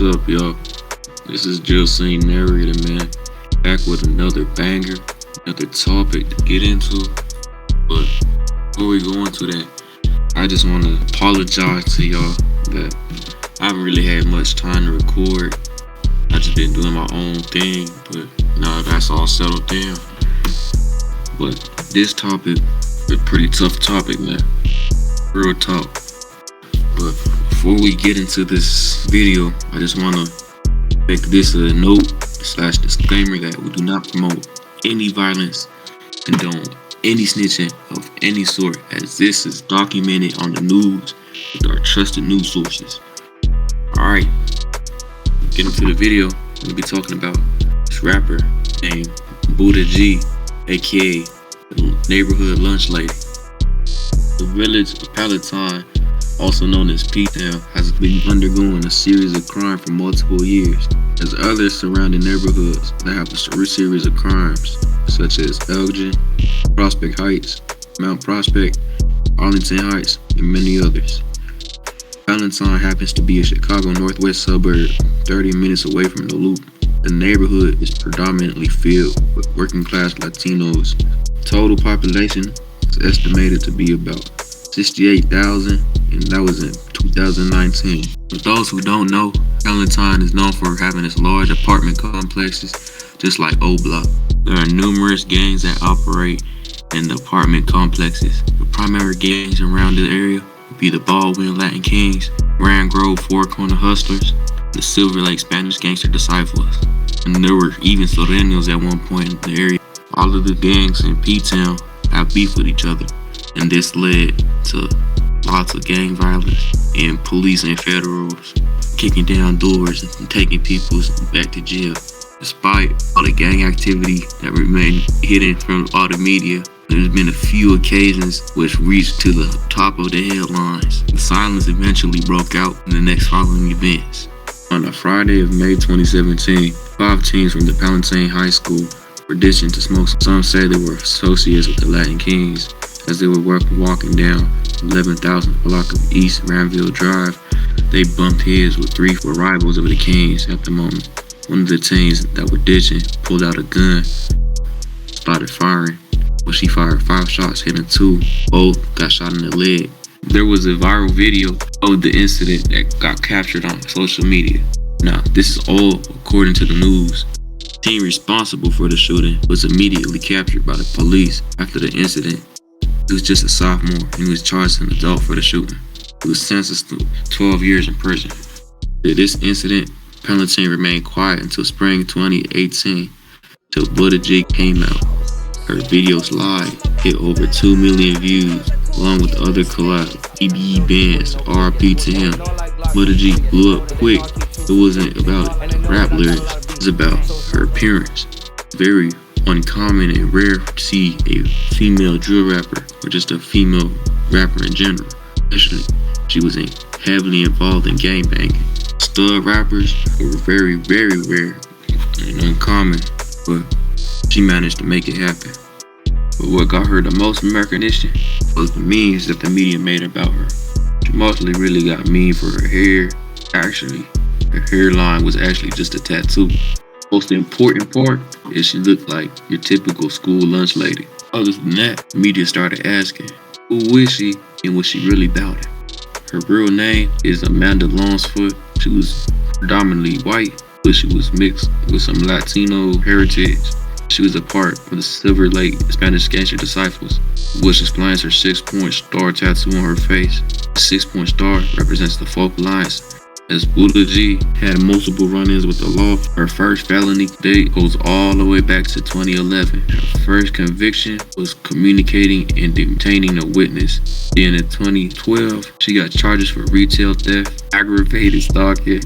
up, y'all? This is Jill Scene Narrator, man. Back with another banger, another topic to get into. But before we go into that, I just want to apologize to y'all that I haven't really had much time to record. I just been doing my own thing, but now that's all settled down. But this topic is a pretty tough topic, man. Real talk. But before we get into this video, I just want to make this a note / disclaimer that we do not promote any violence, condone any snitching of any sort, as this is documented on the news with our trusted news sources. Alright, get into the video. I'm going to be talking about this rapper named Buddah G, aka the neighborhood lunch lady. The village of Palatine, also known as PTown, has been undergoing a series of crime for multiple years, as other surrounding neighborhoods that have a series of crimes, such as Elgin, Prospect Heights, Mount Prospect, Arlington Heights, and many others. Palatine happens to be a Chicago northwest suburb, 30 minutes away from the Loop. The neighborhood is predominantly filled with working class Latinos. Total population is estimated to be about 68,000, and that was in 2019. For those who don't know, Palatine is known for having its large apartment complexes, just like O Block. There are numerous gangs that operate in the apartment complexes. The primary gangs around the area would be the Baldwin Latin Kings, Grand Grove Four Corner Hustlers, the Silverlake Spanish Gangster Disciples, and there were even Sureños at one point in the area. All of the gangs in PTown have beef with each other, and this led to lots of gang violence and police and federals kicking down doors and taking people back to jail. Despite all the gang activity that remained hidden from all the media, there's been a few occasions which reached to the top of the headlines. The silence eventually broke out in the next following events. On a Friday of May 2017, 5 teens from the Palatine High School were ditching to smoke. Some say they were associates with the Latin Kings. As they were walking down 11,000th block of East Ranville Drive, they bumped heads with 3 rivals of the Kings at the moment. One of the teens that were ditching pulled out a gun, started firing. Well, she fired 5 shots, hitting 2. Both got shot in the leg. There was a viral video of the incident that got captured on social media. Now, this is all according to the news. The teen responsible for the shooting was immediately captured by the police after the incident. He was just a sophomore and he was charged as an adult for the shooting. He was sentenced to 12 years in prison. After this incident, Palatine remained quiet until spring 2018, till Buddah G came out. Her video Slide hit over 2 million views, along with other collabs, BBE bands, RP to him. Buddah G blew up quick. It wasn't about rap lyrics, it was about her appearance. Very uncommon and rare to see a female drill rapper, or just a female rapper in general. Especially, she was heavily involved in gangbanging. Stud rappers were very, very rare and uncommon, but she managed to make it happen. But what got her the most recognition was the memes that the media made about her. She mostly really got mean for her hair. Actually, her hairline was actually just a tattoo. Most important part is she looked like your typical school lunch lady. Other than that, the media started asking, who is she and was she really about it? Her real name is Amanda Longsfoot. She was predominantly white, but she was mixed with some Latino heritage. She was a part of the Silverlake Spanish Gangster Disciples, which explains her 6-point star tattoo on her face. The 6-point star represents the folk alliance. As Buddah G had multiple run-ins with the law, her first felony date goes all the way back to 2011. Her first conviction was communicating and detaining a witness. Then in 2012, she got charges for retail theft, aggravated stalking,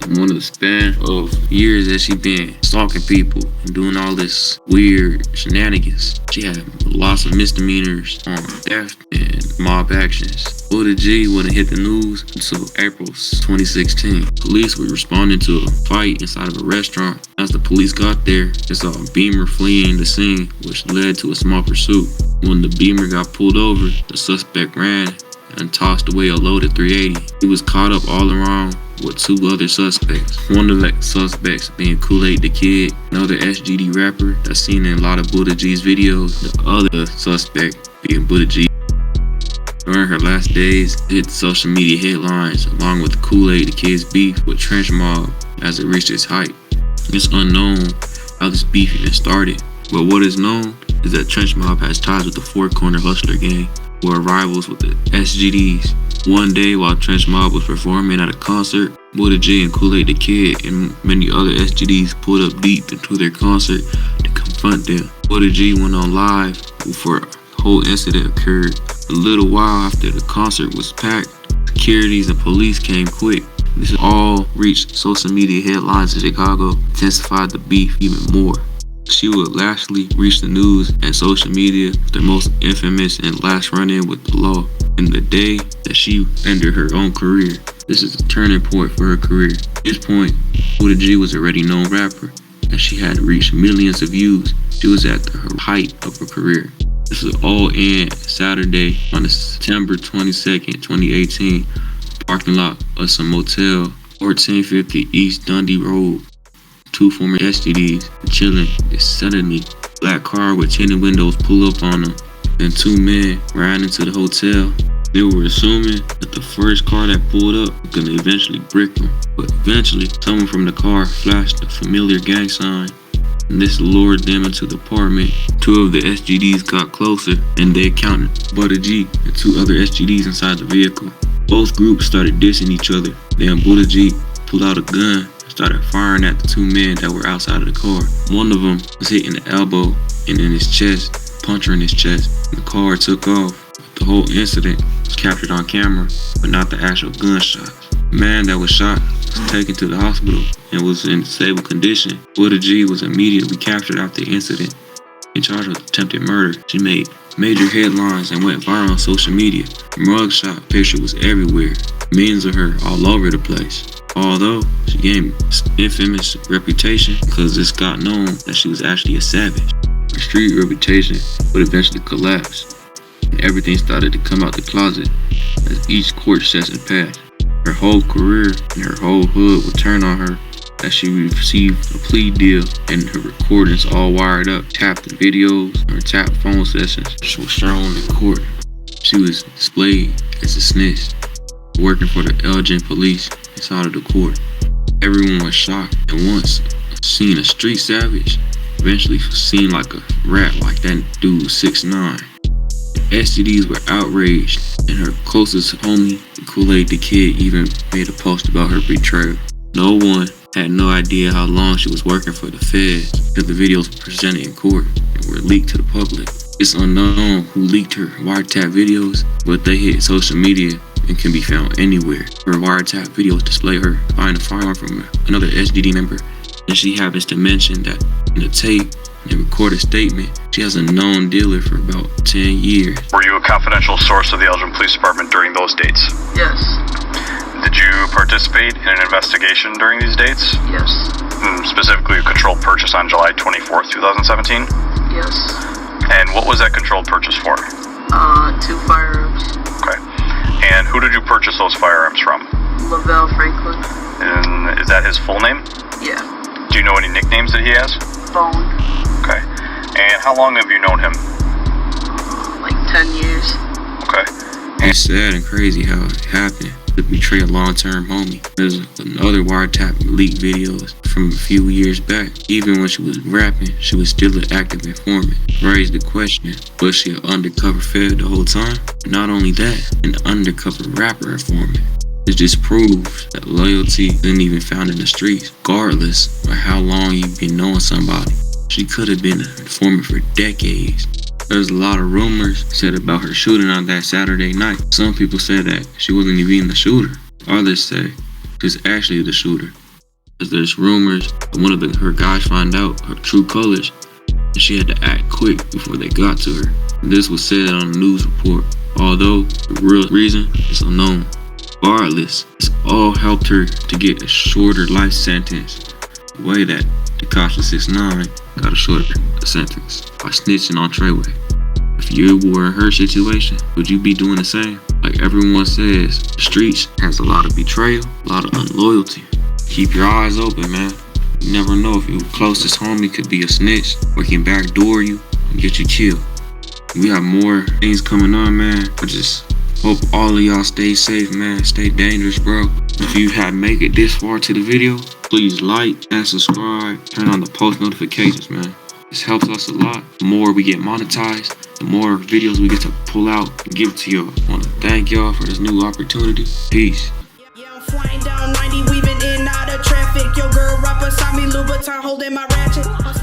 and one of the span of years that she been stalking people and doing all this weird shenanigans. She had lots of misdemeanors on theft and mob actions. Buddah G wouldn't hit the news until April 2016. Police were responding to a fight inside of a restaurant. As the police got there, they saw a Beamer fleeing the scene, which led to a small pursuit. When the Beamer got pulled over, the suspect ran and tossed away a loaded .380. He was caught up all around with 2 other suspects. One of the suspects being Koolaiddakid, another SGD rapper that's seen in a lot of Buddah G's videos. The other suspect being Buddah G. During her last days, it hit social media headlines along with Koolaiddakid's beef with Trenchmobb as it reached its height. It's unknown how this beef even started, but what is known is that Trenchmobb has ties with the Four Corner Hustler gang, who are rivals with the SGDs. One day while Trenchmobb was performing at a concert, Buddah G and Koolaiddakid and many other SGDs pulled up deep into their concert to confront them. Buddah G went on live before the whole incident occurred. A little while after the concert was packed, securities and police came quick. This all reached social media headlines in Chicago, intensified the beef even more. She would lastly reach the news and social media with their most infamous and last run-in with the law, and the day that she ended her own career. This is a turning point for her career. At this point, Buddah G was already a known rapper, and she had reached millions of views. She was at her height of her career. This is all in Saturday on September 22nd, 2018, parking lot of some motel, 1450 East Dundee Road. 2 former SGDs chilling. Suddenly, black car with tinted windows pull up on them, and 2 men ran into the hotel. They were assuming that the first car that pulled up was gonna eventually brick them, but eventually, someone from the car flashed a familiar gang sign, and this lured them into the apartment. 2 of the SGDs got closer, and they encountered Buddah G and 2 other SGDs inside the vehicle. Both groups started dissing each other. Then Buddah G pulled out a gun, started firing at the 2 men that were outside of the car. One of them was hit in the elbow and in his chest, puncturing his chest. The car took off. The whole incident was captured on camera, but not the actual gunshots. The man that was shot was taken to the hospital and was in stable condition. Buddah G was immediately captured after the incident and charged with attempted murder. She made major headlines and went viral on social media. Her mugshot picture was everywhere. Memes of her all over the place. Although she gained an infamous reputation because it's got known that she was actually a savage. Her street reputation would eventually collapse, and everything started to come out the closet as each court session passed. Her whole career and her whole hood would turn on her as she received a plea deal, and her recordings all wired up, tapped videos, her tapped phone sessions were shown in court. She was displayed as a snitch, working for the Elgin police inside of the court. Everyone was shocked, and once seen a street savage, eventually seen like a rat like that dude 6'9". SGDs were outraged, and her closest homie, Koolaiddakid, even made a post about her betrayal. No one had no idea how long she was working for the feds because the videos were presented in court and were leaked to the public. It's unknown who leaked her wiretap videos, but they hit social media and can be found anywhere. Her wiretap videos display her buying a firearm from another SGD member, and she happens to mention that in the tape and recorded statement, she has a known dealer for about 10 years. Were you a confidential source of the Elgin Police Department during those dates? Yes. Did you participate in an investigation during these dates? Yes. Specifically, a controlled purchase on July 24th, 2017? Yes. And what was that controlled purchase for? 2 firearms. Okay. And who did you purchase those firearms from? Lavelle Franklin. And is that his full name? Yeah. Do you know any nicknames that he has? Bone. Okay. And how long have you known him? Like 10 years. Okay. It's sad and crazy how it happened to betray a long-term homie. There's another wiretap leak videos from a few years back. Even when she was rapping, she was still an active informant. Raised the question, was she an undercover fed the whole time? Not only that, an undercover rapper informant. It just proves that loyalty isn't even found in the streets, regardless of how long you've been knowing somebody. She could have been an informant for decades. There's a lot of rumors said about her shooting on that Saturday night. Some people said that she wasn't even the shooter. Others say she's actually the shooter. As there's rumors that one of her guys found out her true colors, and she had to act quick before they got to her. This was said on a news report, although the real reason is unknown. Regardless, this all helped her to get a shorter life sentence. The way that Tekashi 6ix9ine got a shorter sentence by snitching on Treyway. If you were in her situation, would you be doing the same? Like Like everyone says, the streets has a lot of betrayal, a lot of unloyalty. Keep your eyes open, man. You never know if your closest homie could be a snitch or can backdoor you and get you killed. We have more things coming on, man. I just hope all of y'all stay safe, man. Stay dangerous, bro. If you have made it this far to the video, please like and subscribe. Turn on the post notifications, man. This helps us a lot. The more we get monetized, the more videos we get to pull out and give to y'all. I want to thank y'all for this new opportunity. Peace. Yeah, I'm flying down 90, weaving in out of traffic. Your girl right beside me, Louboutin holding my ratchet.